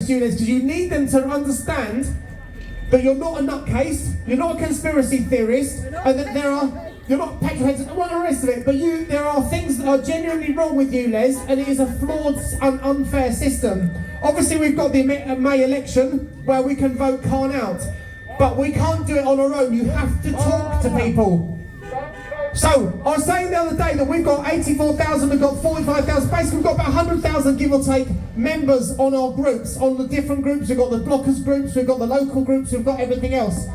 against Ulez because you need them to understand that you're not a nutcase, you're not a conspiracy theorist, and that you're not petrolheads and all the rest of it, but there are things that are genuinely wrong with Ulez, and it is a flawed and unfair system. Obviously, we've got the May election where we can vote Khan out, but we can't do it on our own. You have to talk to people. So, I was saying the other day that we've got 84,000, we've got 45,000, basically we've got about 100,000, give or take, members on our groups, on the different groups. We've got the blockers groups, we've got the local groups, we've got everything else.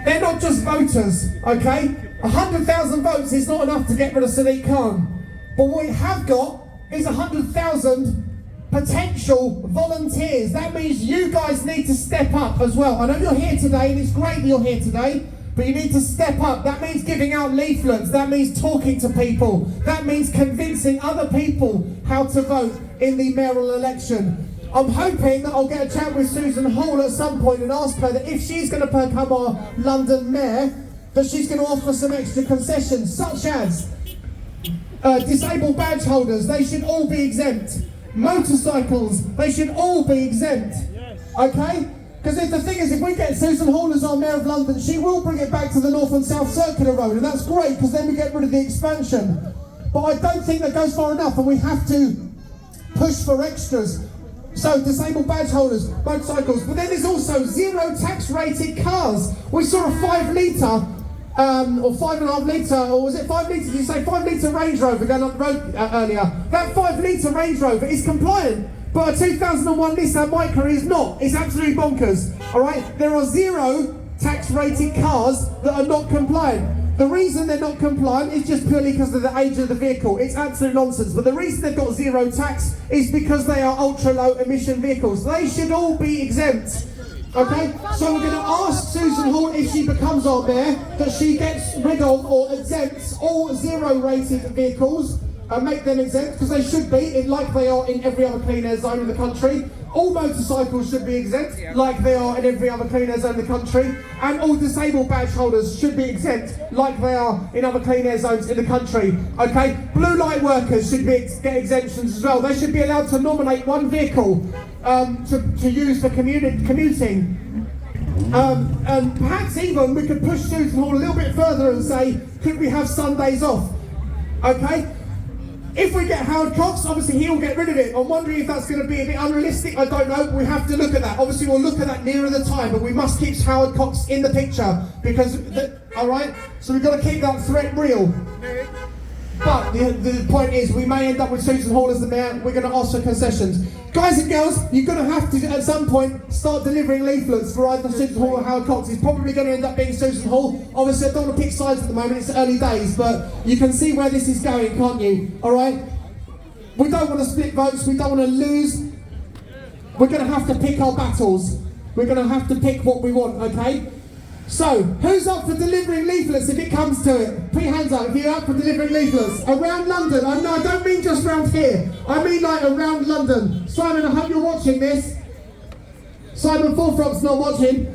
They're not just voters, okay? 100,000 votes is not enough to get rid of Sadiq Khan. But what we have got is 100,000 potential volunteers. That means you guys need to step up as well. I know you're here today, and it's great that you're here today, but you need to step up. That means giving out leaflets. That means talking to people. That means convincing other people how to vote in the mayoral election. I'm hoping that I'll get a chat with Susan Hall at some point and ask her that if she's going to become our London mayor, that she's going to offer some extra concessions, such as disabled badge holders, they should all be exempt. Motorcycles, they should all be exempt. Okay? Because the thing is, if we get Susan Hall as our Mayor of London, she will bring it back to the North and South Circular Road, and that's great, because then we get rid of the expansion. But I don't think that goes far enough, and we have to push for extras. So, disabled badge holders, motorcycles, but then there's also zero tax rated cars. We saw a 5 litre, or 5.5 litre, or was it 5 litre? Did you say 5 litre Range Rover going up the road earlier? That 5 litre Range Rover is compliant, but a 2001 Nissan Micra is not. It's absolutely bonkers. Alright? There are zero tax rated cars that are not compliant. The reason they're not compliant is just purely because of the age of the vehicle. It's absolute nonsense. But the reason they've got zero tax is because they are ultra low emission vehicles. They should all be exempt. Okay? So we're going to ask Susan Hall, if she becomes our mayor, that she gets rid of or exempts all zero rated vehicles and make them exempt, because they should be, like they are in every other clean air zone in the country. All motorcycles should be exempt, like they are in every other clean air zone in the country. And all disabled badge holders should be exempt, like they are in other clean air zones in the country. Okay? Blue light workers should get exemptions as well. They should be allowed to nominate one vehicle to use for commuting. And perhaps even we could push Susan Hall a little bit further and say, could we have Sundays off? Okay? If we get Howard Cox, obviously he'll get rid of it. I'm wondering if that's going to be a bit unrealistic. I don't know. We have to look at that. Obviously, we'll look at that nearer the time, but we must keep Howard Cox in the picture because, all right. So we've got to keep that threat real. But the point is, we may end up with Susan Hall as the mayor. We're going to ask for concessions. Guys and girls, you're going to have to, at some point, start delivering leaflets for either Susan Hall or Howard Cox. It's probably going to end up being Susan Hall. Obviously, I don't want to pick sides at the moment. It's early days, but you can see where this is going, can't you? All right? We don't want to split votes. We don't want to lose. We're going to have to pick our battles. We're going to have to pick what we want, okay? So, who's up for delivering leaflets if it comes to it? Put your hands up if you're up for delivering leaflets. Around London. No, I don't mean just around here. I mean like around London. Simon, I hope you're watching this. Simon Forthrop's not watching.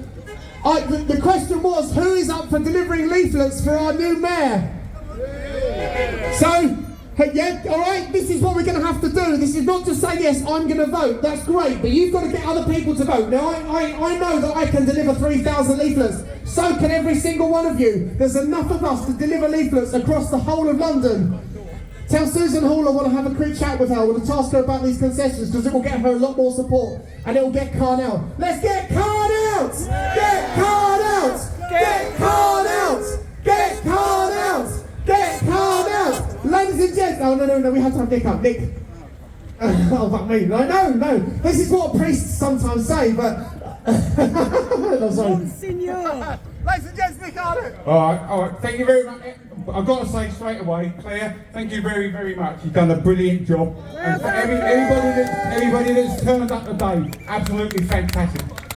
The question was, who is up for delivering leaflets for our new mayor? So, yeah, all right, this is what we're going to have to do. This is not just say, yes, I'm going to vote. That's great, but you've got to get other people to vote. Now, I know that I can deliver 3,000 leaflets. So can every single one of you. There's enough of us to deliver leaflets across the whole of London. Tell Susan Hall I want to have a quick chat with her. I want to ask her about these concessions because it will get her a lot more support and it will get Khan out. Let's get Khan out! Get Khan out! Get Khan out! Get Khan out! Get Khan out! Ladies and gents, no, we have to have Nick up. Nick. Oh, fuck me. No. This is what priests sometimes say, but... no, sorry. Monsignor! Ladies and gents, Nick Arden! Alright, thank you very much. I've got to say straight away, Claire, thank you very, very much. You've done a brilliant job. And for everybody that's turned up today, absolutely fantastic.